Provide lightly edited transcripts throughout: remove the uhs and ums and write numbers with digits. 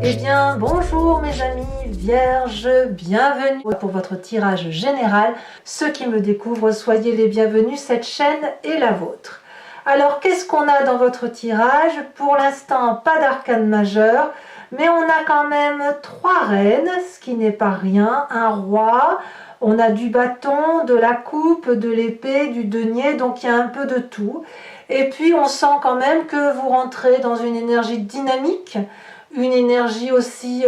Eh bien, bonjour mes amis vierges, bienvenue pour votre tirage général. Ceux qui me découvrent, soyez les bienvenus, cette chaîne est la vôtre. Alors, qu'est-ce qu'on a dans votre tirage? Pour l'instant, pas d'arcane majeur, mais on a quand même 3 reines, ce qui n'est pas rien, un roi, on a du bâton, de la coupe, de l'épée, du denier, donc il y a un peu de tout. Et puis, on sent quand même que vous rentrez dans une énergie dynamique, une énergie aussi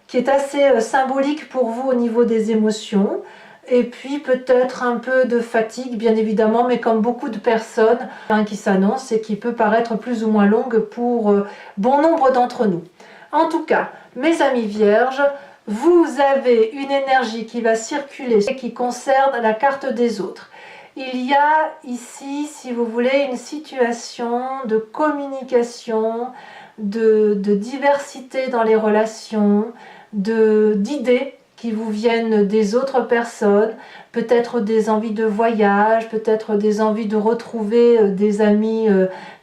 qui est assez symbolique pour vous au niveau des émotions, et puis peut-être un peu de fatigue bien évidemment, mais comme beaucoup de personnes qui s'annoncent et qui peut paraître plus ou moins longue pour bon nombre d'entre nous. En tout cas, mes amis vierges, vous avez une énergie qui va circuler et qui concerne la carte des autres. Il y a ici, si vous voulez, une situation de communication, de diversité dans les relations, d'idées qui vous viennent des autres personnes, peut-être des envies de voyage, peut-être des envies de retrouver des amis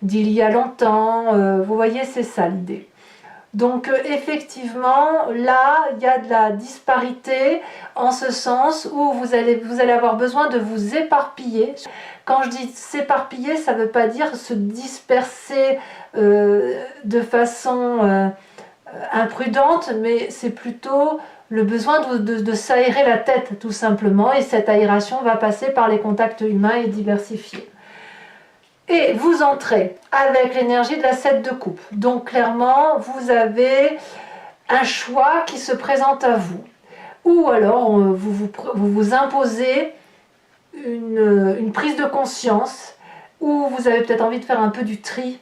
d'il y a longtemps. Vous voyez, c'est ça l'idée. Donc effectivement, là, il y a de la disparité en ce sens où vous allez avoir besoin de vous éparpiller. Quand je dis s'éparpiller, ça ne veut pas dire se disperser de façon imprudente, mais c'est plutôt le besoin de s'aérer la tête tout simplement, et cette aération va passer par les contacts humains et diversifiés. Et vous entrez avec l'énergie de la 7 de coupe. Donc clairement, vous avez un choix qui se présente à vous. Ou alors, vous imposez une prise de conscience, où vous avez peut-être envie de faire un peu du tri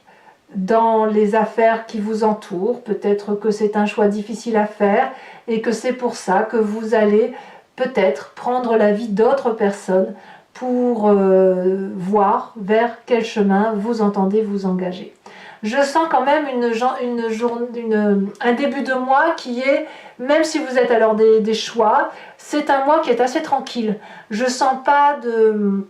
dans les affaires qui vous entourent. Peut-être que c'est un choix difficile à faire et que c'est pour ça que vous allez peut-être prendre l'avis d'autres personnes pour voir vers quel chemin vous entendez vous engager. Je sens quand même un début de mois qui est, même si vous êtes à l'heure des choix, c'est un mois qui est assez tranquille. Je sens pas de...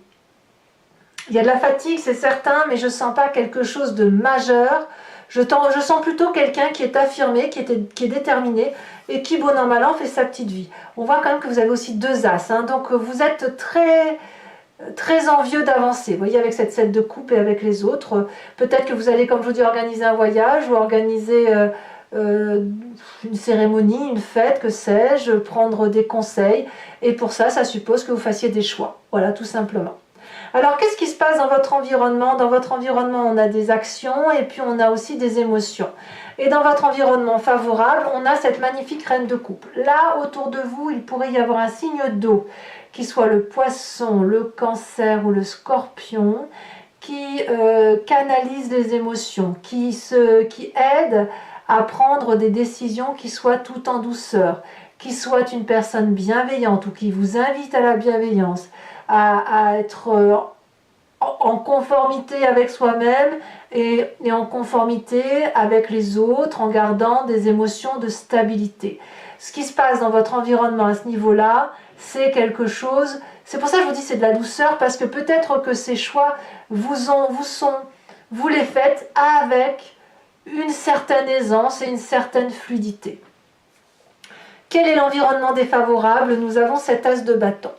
Il y a de la fatigue, c'est certain, mais je sens pas quelque chose de majeur. Je sens plutôt quelqu'un qui est affirmé, qui est déterminé, et qui, bon an mal an, fait sa petite vie. On voit quand même que vous avez aussi 2 as, hein, donc vous êtes très envieux d'avancer, vous voyez, avec cette 7 de coupe et avec les autres. Peut-être que vous allez, comme je vous dis, organiser un voyage ou organiser une cérémonie, une fête, que sais-je, prendre des conseils, et pour ça, ça suppose que vous fassiez des choix, voilà, tout simplement. Alors, qu'est-ce qui se passe dans votre environnement? Dans votre environnement, on a des actions et puis on a aussi des émotions. Et dans votre environnement favorable, on a cette magnifique reine de coupe. Là, autour de vous, il pourrait y avoir un signe d'eau, qui soit le poisson, le cancer ou le scorpion, qui canalise les émotions, qui aide à prendre des décisions qui soient tout en douceur, qui soit une personne bienveillante ou qui vous invite à la bienveillance, à être en conformité avec soi-même et en conformité avec les autres, en gardant des émotions de stabilité. Ce qui se passe dans votre environnement à ce niveau-là, c'est quelque chose, c'est pour ça que je vous dis c'est de la douceur, parce que peut-être que ces choix vous les faites avec une certaine aisance et une certaine fluidité. Quel est l'environnement défavorable? Nous avons cet as de bâton.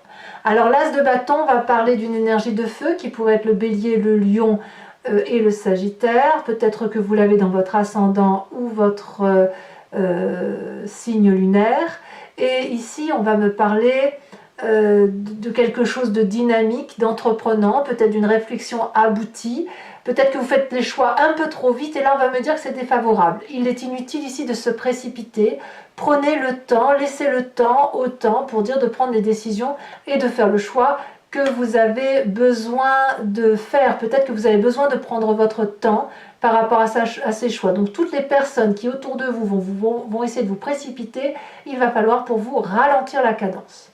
Alors l'as de bâton va parler d'une énergie de feu qui pourrait être le bélier, le lion et le sagittaire. Peut-être que vous l'avez dans votre ascendant ou votre signe lunaire. Et ici, on va me parler de quelque chose de dynamique, d'entreprenant, peut-être d'une réflexion aboutie. Peut-être que vous faites les choix un peu trop vite et là on va me dire que c'est défavorable. Il est inutile ici de se précipiter. Prenez le temps, laissez le temps au temps pour dire de prendre les décisions et de faire le choix que vous avez besoin de faire. Peut-être que vous avez besoin de prendre votre temps par rapport à ces choix. Donc toutes les personnes qui autour de vous vont essayer de vous précipiter, il va falloir pour vous ralentir la cadence.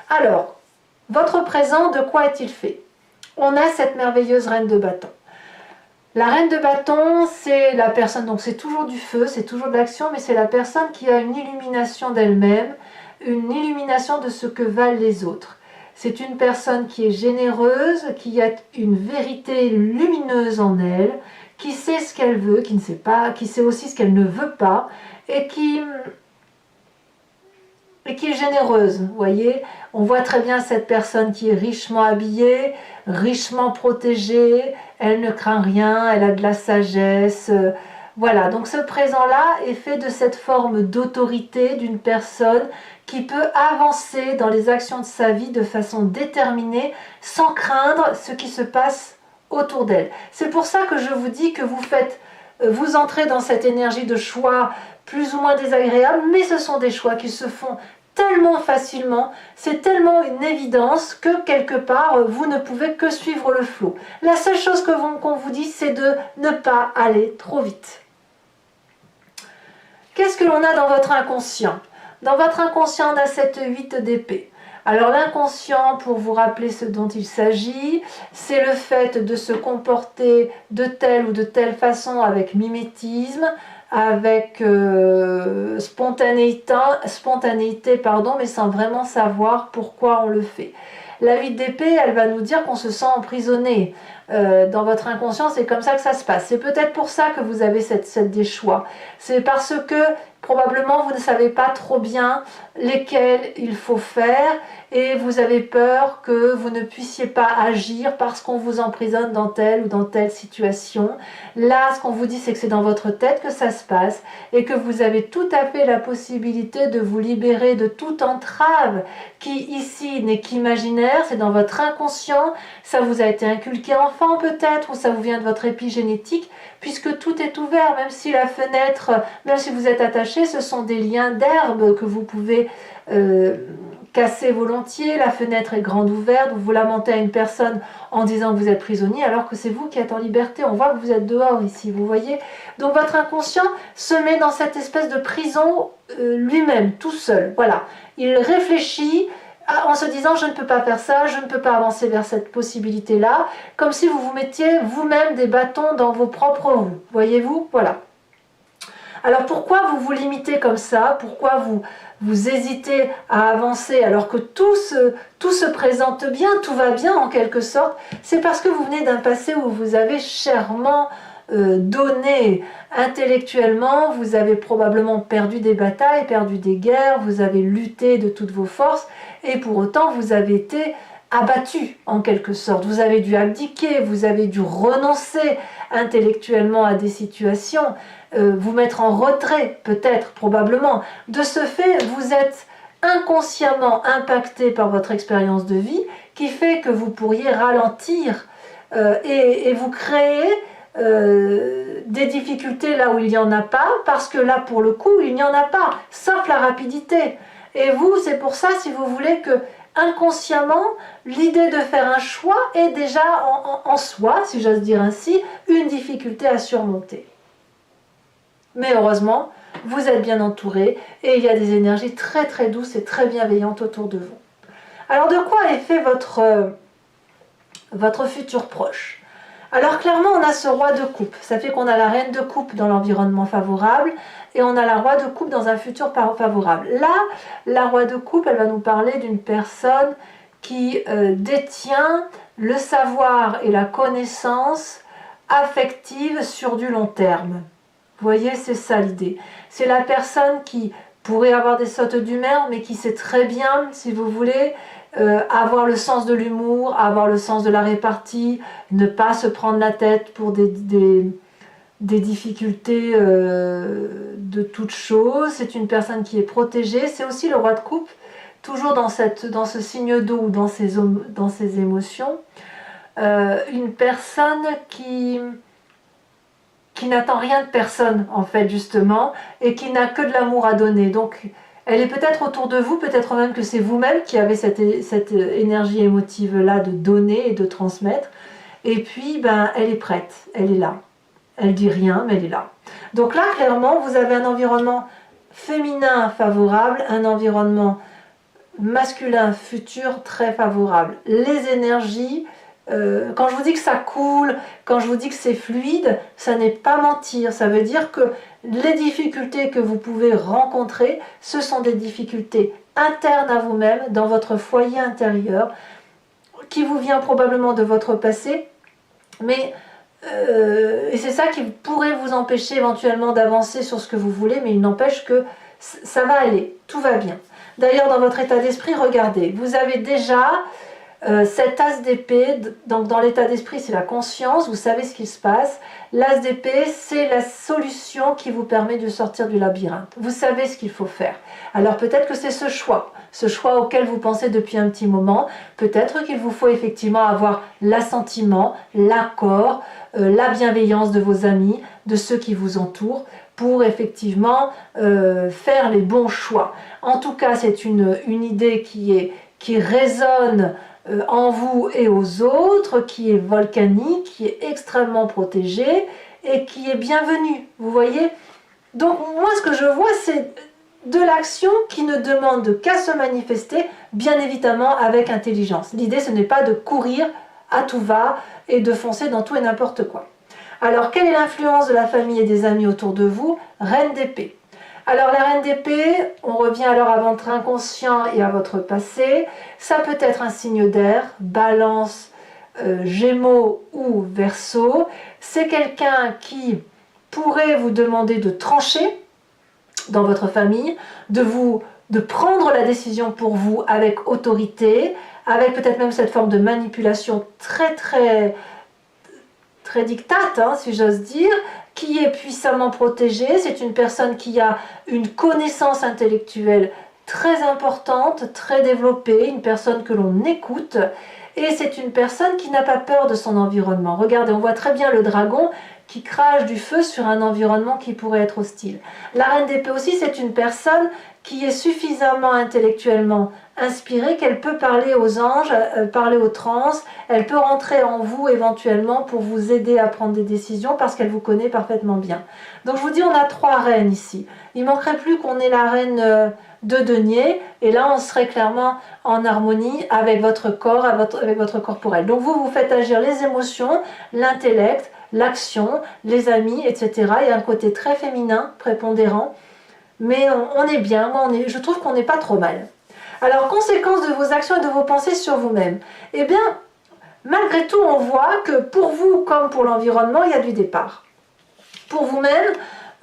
Alors, votre présent, de quoi est-il fait? On a cette merveilleuse reine de bâton. La reine de bâton, c'est la personne, donc c'est toujours du feu, c'est toujours de l'action, mais c'est la personne qui a une illumination d'elle-même, une illumination de ce que valent les autres. C'est une personne qui est généreuse, qui a une vérité lumineuse en elle, qui sait ce qu'elle veut, qui sait aussi ce qu'elle ne veut pas, et qui est généreuse, vous voyez. On voit très bien cette personne qui est richement habillée, richement protégée, elle ne craint rien, elle a de la sagesse. Voilà, donc ce présent-là est fait de cette forme d'autorité d'une personne qui peut avancer dans les actions de sa vie de façon déterminée, sans craindre ce qui se passe autour d'elle. C'est pour ça que je vous dis que vous entrez dans cette énergie de choix plus ou moins désagréable, mais ce sont des choix qui se font tellement facilement, c'est tellement une évidence que quelque part vous ne pouvez que suivre le flot. La seule chose qu'on vous dit, c'est de ne pas aller trop vite. Qu'est-ce que l'on a dans votre inconscient? Dans votre inconscient, on a cette 8 d'épée. Alors l'inconscient, pour vous rappeler ce dont il s'agit, c'est le fait de se comporter de telle ou de telle façon avec mimétisme, avec spontanéité, mais sans vraiment savoir pourquoi on le fait. La 8 d'épée, elle va nous dire qu'on se sent emprisonné. Dans votre inconscient, c'est comme ça que ça se passe. C'est peut-être pour ça que vous avez des choix. C'est parce que probablement vous ne savez pas trop bien lesquels il faut faire et vous avez peur que vous ne puissiez pas agir parce qu'on vous emprisonne dans telle ou dans telle situation. Là, ce qu'on vous dit, c'est que c'est dans votre tête que ça se passe et que vous avez tout à fait la possibilité de vous libérer de toute entrave qui ici n'est qu'imaginaire, c'est dans votre inconscient, ça vous a été inculqué enfant peut-être ou ça vous vient de votre épigénétique puisque tout est ouvert, même si la fenêtre, même si vous êtes attaché, ce sont des liens d'herbe que vous pouvez casser volontiers, la fenêtre est grande ouverte, vous lamentez à une personne en disant que vous êtes prisonnier alors que c'est vous qui êtes en liberté, on voit que vous êtes dehors ici, vous voyez. Donc votre inconscient se met dans cette espèce de prison lui-même, tout seul, voilà. Il réfléchit en se disant je ne peux pas faire ça, je ne peux pas avancer vers cette possibilité-là, comme si vous vous mettiez vous-même des bâtons dans vos propres roues, voyez-vous, voilà. Alors pourquoi vous vous limitez comme ça? Pourquoi vous hésitez à avancer alors que tout se présente bien, tout va bien en quelque sorte? C'est parce que vous venez d'un passé où vous avez chèrement donné intellectuellement, vous avez probablement perdu des batailles, perdu des guerres, vous avez lutté de toutes vos forces et pour autant vous avez été abattu en quelque sorte. Vous avez dû abdiquer, vous avez dû renoncer intellectuellement à des situations, vous mettre en retrait peut-être, probablement. De ce fait, vous êtes inconsciemment impacté par votre expérience de vie qui fait que vous pourriez ralentir et vous créer des difficultés là où il n'y en a pas, parce que là pour le coup il n'y en a pas, sauf la rapidité. Et vous, c'est pour ça, si vous voulez, que inconsciemment, l'idée de faire un choix est déjà en soi, si j'ose dire ainsi, une difficulté à surmonter. Mais heureusement, vous êtes bien entouré et il y a des énergies très très douces et très bienveillantes autour de vous. Alors de quoi est fait votre futur proche? Alors clairement, on a ce roi de coupe. Ça fait qu'on a la reine de coupe dans l'environnement favorable et on a la roi de coupe dans un futur favorable. Là, la roi de coupe, elle va nous parler d'une personne qui détient le savoir et la connaissance affective sur du long terme. Vous voyez, c'est ça l'idée. C'est la personne qui pourrait avoir des sautes d'humeur, mais qui sait très bien, si vous voulez, avoir le sens de l'humour, avoir le sens de la répartie, ne pas se prendre la tête pour des difficultés de toutes choses. C'est une personne qui est protégée. C'est aussi le roi de coupe, toujours dans ce signe d'eau ou dans ses émotions. Une personne qui n'attend rien de personne, en fait, justement, et qui n'a que de l'amour à donner. Donc, elle est peut-être autour de vous, peut-être même que c'est vous-même qui avez cette énergie émotive-là de donner et de transmettre. Et puis, ben, elle est prête, elle est là. Elle dit rien, mais elle est là. Donc là, clairement, vous avez un environnement féminin favorable, un environnement masculin futur très favorable. Les énergies, quand je vous dis que ça coule, quand je vous dis que c'est fluide, ça n'est pas mentir. Ça veut dire que les difficultés que vous pouvez rencontrer, ce sont des difficultés internes à vous-même, dans votre foyer intérieur, qui vous vient probablement de votre passé, mais Et c'est ça qui pourrait vous empêcher éventuellement d'avancer sur ce que vous voulez, mais il n'empêche que ça va aller, tout va bien. D'ailleurs, dans votre état d'esprit, regardez, vous avez déjà cet as d'épée, donc dans l'état d'esprit c'est la conscience, vous savez ce qui se passe. L'as d'épée c'est la solution qui vous permet de sortir du labyrinthe. Vous savez ce qu'il faut faire. Alors peut-être que c'est ce choix auquel vous pensez depuis un petit moment. Peut-être qu'il vous faut effectivement avoir l'assentiment, l'accord, la bienveillance de vos amis, de ceux qui vous entourent, pour effectivement faire les bons choix. En tout cas, c'est une idée qui résonne en vous et aux autres, qui est volcanique, qui est extrêmement protégée et qui est bienvenue. Vous voyez? Donc moi, ce que je vois, c'est de l'action qui ne demande qu'à se manifester, bien évidemment avec intelligence. L'idée, ce n'est pas de courir à tout va et de foncer dans tout et n'importe quoi. Alors, quelle est l'influence de la famille et des amis autour de vous? Reine d'épée. Alors, la reine d'épée, on revient alors à votre inconscient et à votre passé. Ça peut être un signe d'air, balance, gémeaux ou verseau. C'est quelqu'un qui pourrait vous demander de trancher dans votre famille, de prendre la décision pour vous avec autorité, avec peut-être même cette forme de manipulation très dictate, hein, si j'ose dire, qui est puissamment protégée. C'est une personne qui a une connaissance intellectuelle très importante, très développée, une personne que l'on écoute, et c'est une personne qui n'a pas peur de son environnement. Regardez, on voit très bien le dragon qui crache du feu sur un environnement qui pourrait être hostile. La reine d'épée aussi, c'est une personne qui est suffisamment intellectuellement inspirée qu'elle peut parler aux anges, parler aux trans, elle peut rentrer en vous éventuellement pour vous aider à prendre des décisions parce qu'elle vous connaît parfaitement bien. Donc je vous dis, on a 3 reines ici. Il ne manquerait plus qu'on ait la reine de denier, et là on serait clairement en harmonie avec votre corps, avec votre corporel. Donc vous faites agir les émotions, l'intellect, l'action, les amis, etc. Il y a un côté très féminin, prépondérant, mais on est bien. Moi, je trouve qu'on n'est pas trop mal. Alors, conséquence de vos actions et de vos pensées sur vous-même. Eh bien, malgré tout, on voit que pour vous, comme pour l'environnement, il y a du départ. Pour vous-même,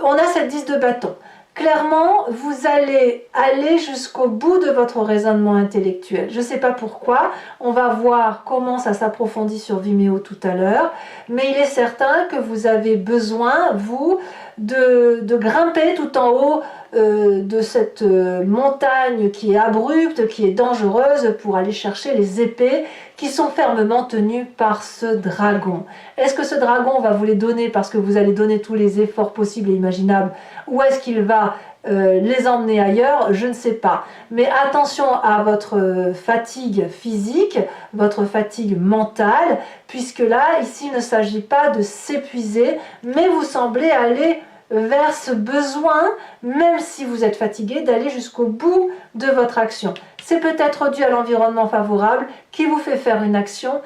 on a cette 10 de bâton. Clairement, vous allez aller jusqu'au bout de votre raisonnement intellectuel. Je ne sais pas pourquoi, on va voir comment ça s'approfondit sur Vimeo tout à l'heure, mais il est certain que vous avez besoin, vous, de grimper tout en haut de cette montagne qui est abrupte, qui est dangereuse, pour aller chercher les épées qui sont fermement tenues par ce dragon. Est-ce que ce dragon va vous les donner parce que vous allez donner tous les efforts possibles et imaginables, ou est-ce qu'il va les emmener ailleurs? Je ne sais pas. Mais attention à votre fatigue physique, votre fatigue mentale, puisque là, ici, il ne s'agit pas de s'épuiser, mais vous semblez aller vers ce besoin, même si vous êtes fatigué, d'aller jusqu'au bout de votre action. C'est peut-être dû à l'environnement favorable qui vous fait faire une action,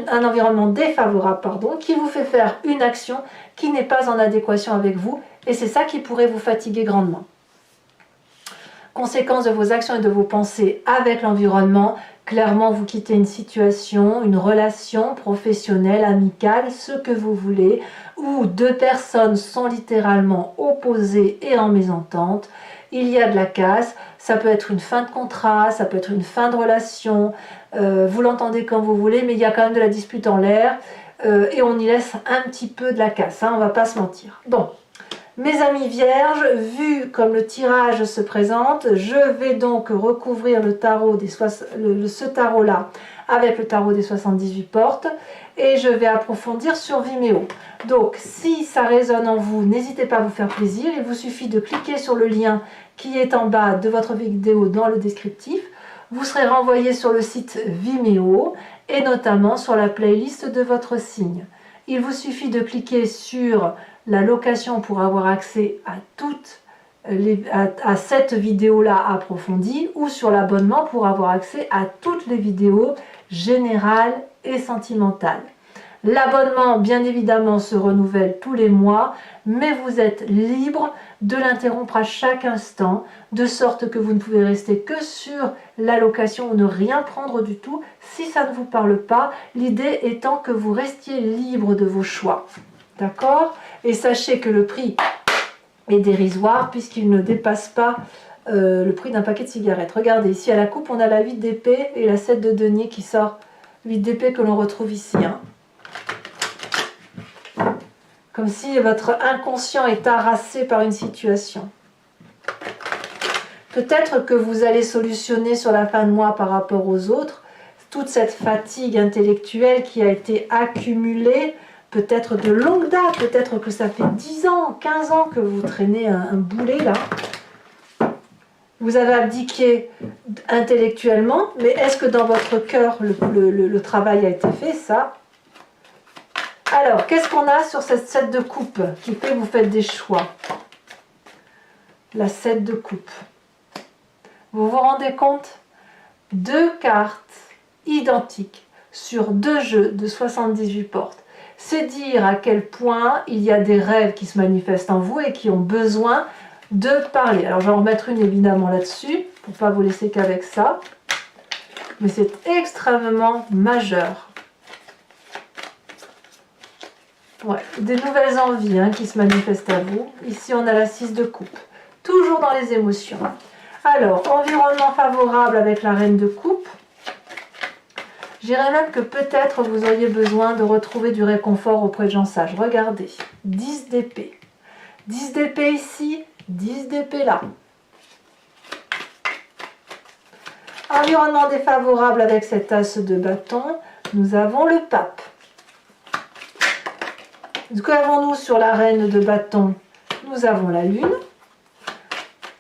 un environnement défavorable, pardon, qui vous fait faire une action qui n'est pas en adéquation avec vous, et c'est ça qui pourrait vous fatiguer grandement. Conséquence de vos actions et de vos pensées avec l'environnement, clairement vous quittez une situation, une relation professionnelle, amicale, ce que vous voulez, où 2 personnes sont littéralement opposées et en mésentente. Il y a de la casse, ça peut être une fin de contrat, ça peut être une fin de relation, vous l'entendez comme vous voulez, mais il y a quand même de la dispute en l'air, et on y laisse un petit peu de la casse, hein, on ne va pas se mentir. Bon. Mes amis vierges, vu comme le tirage se présente, je vais donc recouvrir le tarot ce tarot-là avec le tarot des 78 portes, et je vais approfondir sur Vimeo. Donc si ça résonne en vous, n'hésitez pas à vous faire plaisir, il vous suffit de cliquer sur le lien qui est en bas de votre vidéo dans le descriptif. Vous serez renvoyé sur le site Vimeo et notamment sur la playlist de votre signe. Il vous suffit de cliquer sur la location pour avoir accès à cette vidéo-là approfondie, ou sur l'abonnement pour avoir accès à toutes les vidéos générales et sentimentales. L'abonnement, bien évidemment, se renouvelle tous les mois, mais vous êtes libre de l'interrompre à chaque instant, de sorte que vous ne pouvez rester que sur l'allocation ou ne rien prendre du tout si ça ne vous parle pas. L'idée étant que vous restiez libre de vos choix. D'accord? Et sachez que le prix est dérisoire puisqu'il ne dépasse pas le prix d'un paquet de cigarettes. Regardez, ici à la coupe, on a la 8 d'épée et la 7 de denier qui sort. 8 d'épée que l'on retrouve ici. Hein. Comme si votre inconscient est harassé par une situation. Peut-être que vous allez solutionner sur la fin de mois par rapport aux autres toute cette fatigue intellectuelle qui a été accumulée, peut-être de longue date, peut-être que ça fait 10 ans, 15 ans que vous traînez un boulet là. Vous avez abdiqué intellectuellement, mais est-ce que dans votre cœur le travail a été fait? Ça. Alors, qu'est-ce qu'on a sur cette 7 de coupe qui fait que vous faites des choix? La 7 de coupe. Vous vous rendez compte? 2 cartes identiques sur 2 jeux de 78 portes. C'est dire à quel point il y a des rêves qui se manifestent en vous et qui ont besoin de parler. Alors, je vais en remettre une évidemment là-dessus, pour ne pas vous laisser qu'avec ça. Mais c'est extrêmement majeur. Ouais, des nouvelles envies qui se manifestent à vous. Ici, on a la 6 de coupe. Toujours dans les émotions. Alors, environnement favorable avec la reine de coupe. Je dirais même que peut-être vous auriez besoin de retrouver du réconfort auprès de gens sages. Regardez, 10 d'épée. 10 d'épée ici, 10 d'épée là. Environnement défavorable avec cet as de bâton. Nous avons le pape. Qu'avons-nous sur la reine de bâton? Nous avons la lune.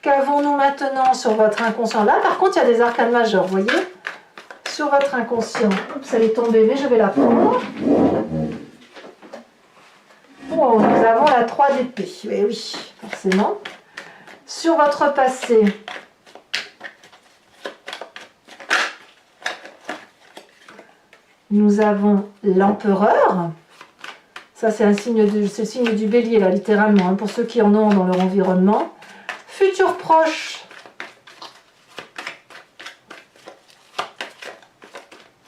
Qu'avons-nous maintenant sur votre inconscient? Là, par contre, il y a des arcanes majeurs, vous voyez? Sur votre inconscient. Oups, elle est tombée, mais je vais la prendre. Oh, nous avons la 3 d'épée. Eh oui, forcément. Sur votre passé. Nous avons l'empereur. Ça, c'est le signe du bélier, là, littéralement, pour ceux qui en ont dans leur environnement. Futur proche.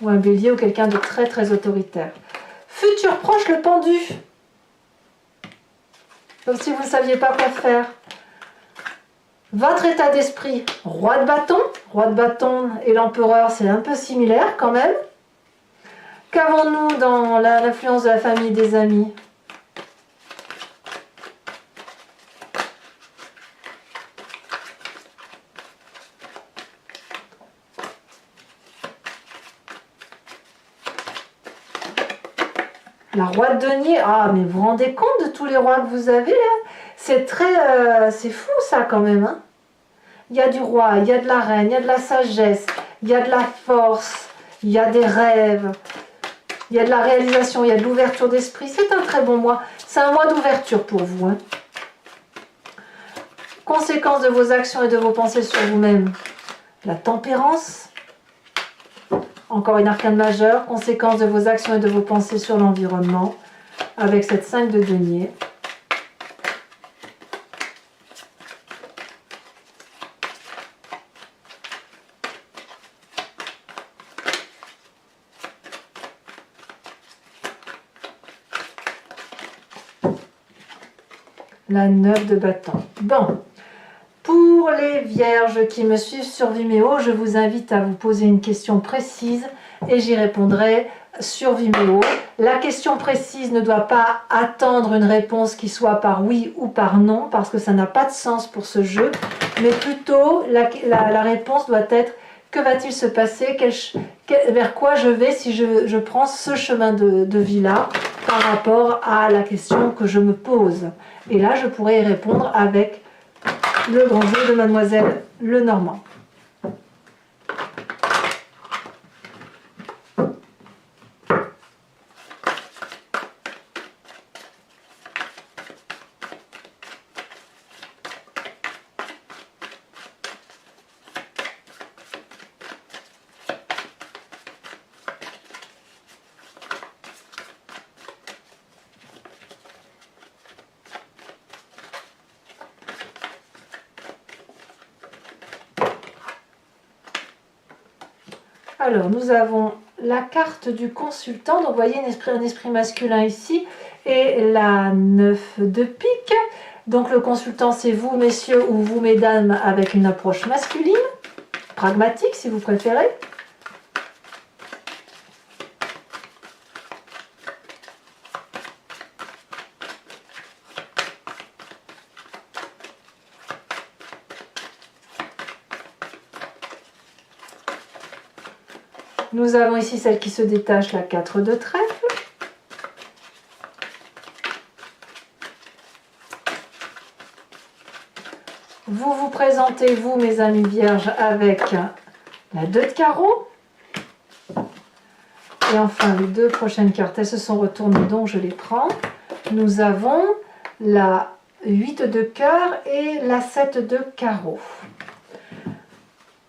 Ou un bélier ou quelqu'un de très, très autoritaire. Futur proche, le pendu. Comme si vous ne saviez pas quoi faire. Votre état d'esprit, roi de bâton. Roi de bâton et l'empereur, c'est un peu similaire quand même. Qu'avons-nous dans l'influence de la famille, des amis? La roi de denier. Ah, mais vous vous rendez compte de tous les rois que vous avez là? C'est très... c'est fou ça quand même. Hein, il y a du roi, il y a de la reine, il y a de la sagesse, il y a de la force, il y a des rêves. Il y a de la réalisation, il y a de l'ouverture d'esprit. C'est un très bon mois. C'est un mois d'ouverture pour vous. Hein. Conséquence de vos actions et de vos pensées sur vous-même. La tempérance. Encore une arcane majeure. Conséquence de vos actions et de vos pensées sur l'environnement. Avec cette 5 de denier. La 9 de bâton. Bon, pour les vierges qui me suivent sur Vimeo, je vous invite à vous poser une question précise et j'y répondrai sur Vimeo. La question précise ne doit pas attendre une réponse qui soit par oui ou par non, parce que ça n'a pas de sens pour ce jeu, mais plutôt la réponse doit être: que va-t-il se passer, vers quoi je vais si je prends ce chemin de vie-là par rapport à la question que je me pose. Et là, je pourrais y répondre avec le grand jeu de Mademoiselle Lenormand. Alors, nous avons la carte du consultant. Donc, vous voyez un esprit masculin ici. Et la 9 de pique. Donc, le consultant, c'est vous, messieurs, ou vous, mesdames, avec une approche masculine. Pragmatique, si vous préférez. Nous avons ici celle qui se détache, la 4 de trèfle. Vous vous présentez, vous, mes amis vierges, avec la 2 de carreau. Et enfin, les deux prochaines cartes, elles se sont retournées, donc je les prends. Nous avons la 8 de cœur et la 7 de carreau.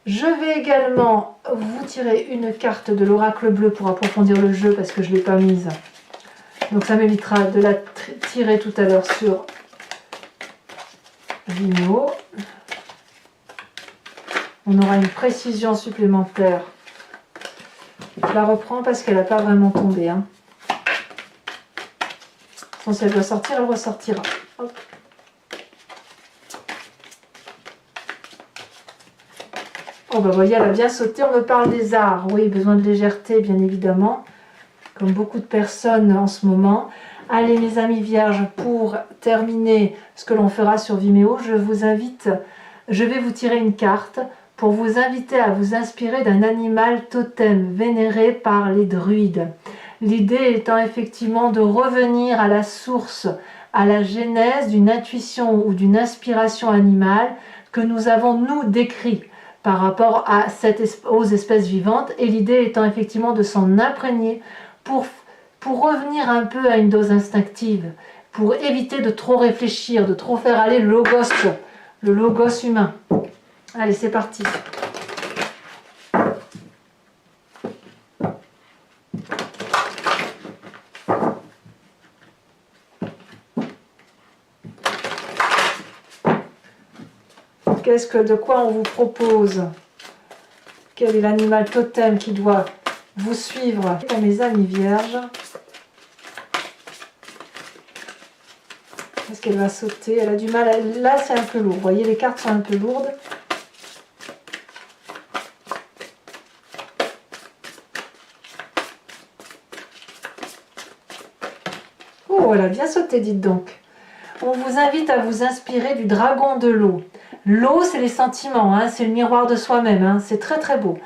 Je vais également vous tirer une carte de l'oracle bleu pour approfondir le jeu parce que je ne l'ai pas mise. Donc ça m'évitera de la tirer tout à l'heure sur Vimeo. On aura une précision supplémentaire. Je la reprends parce qu'elle n'a pas vraiment tombé. Hein. Bon, si elle doit sortir, elle ressortira. Hop. Oh bah voyez, elle a bien sauté. On me parle des arts. Oui, besoin de légèreté, bien évidemment. Comme beaucoup de personnes en ce moment. Allez, mes amis vierges, pour terminer ce que l'on fera sur Vimeo, je vais vous tirer une carte pour vous inviter à vous inspirer d'un animal totem vénéré par les druides. L'idée étant effectivement de revenir à la source, à la genèse d'une intuition ou d'une inspiration animale que nous avons, nous, décrit par rapport aux espèces vivantes. Et l'idée étant effectivement de s'en imprégner pour revenir un peu à une dose instinctive, pour éviter de trop réfléchir, de trop faire aller le logos humain. Allez, c'est parti. De quoi on vous propose? Quel est l'animal totem qui doit vous suivre? Pour mes amis vierges. Est-ce qu'elle va sauter? Elle a du mal. Là, c'est un peu lourd. Vous voyez, les cartes sont un peu lourdes. Oh, elle a bien sauté, dites donc. On vous invite à vous inspirer du dragon de l'eau. L'eau, c'est les sentiments, hein, c'est le miroir de soi-même, hein, c'est très très beau.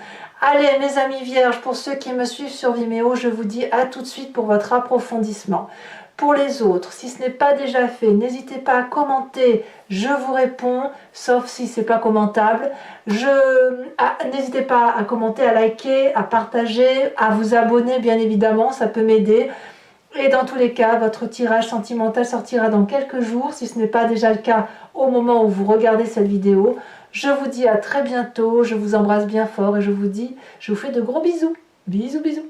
Allez, mes amis vierges, pour ceux qui me suivent sur Vimeo, je vous dis à tout de suite pour votre approfondissement. Pour les autres, si ce n'est pas déjà fait, n'hésitez pas à commenter, je vous réponds, sauf si ce n'est pas commentable. N'hésitez pas à commenter, à liker, à partager, à vous abonner, bien évidemment, ça peut m'aider. Et dans tous les cas, votre tirage sentimental sortira dans quelques jours, si ce n'est pas déjà le cas au moment où vous regardez cette vidéo. Je vous dis à très bientôt, je vous embrasse bien fort et je vous fais de gros bisous. Bisous, bisous.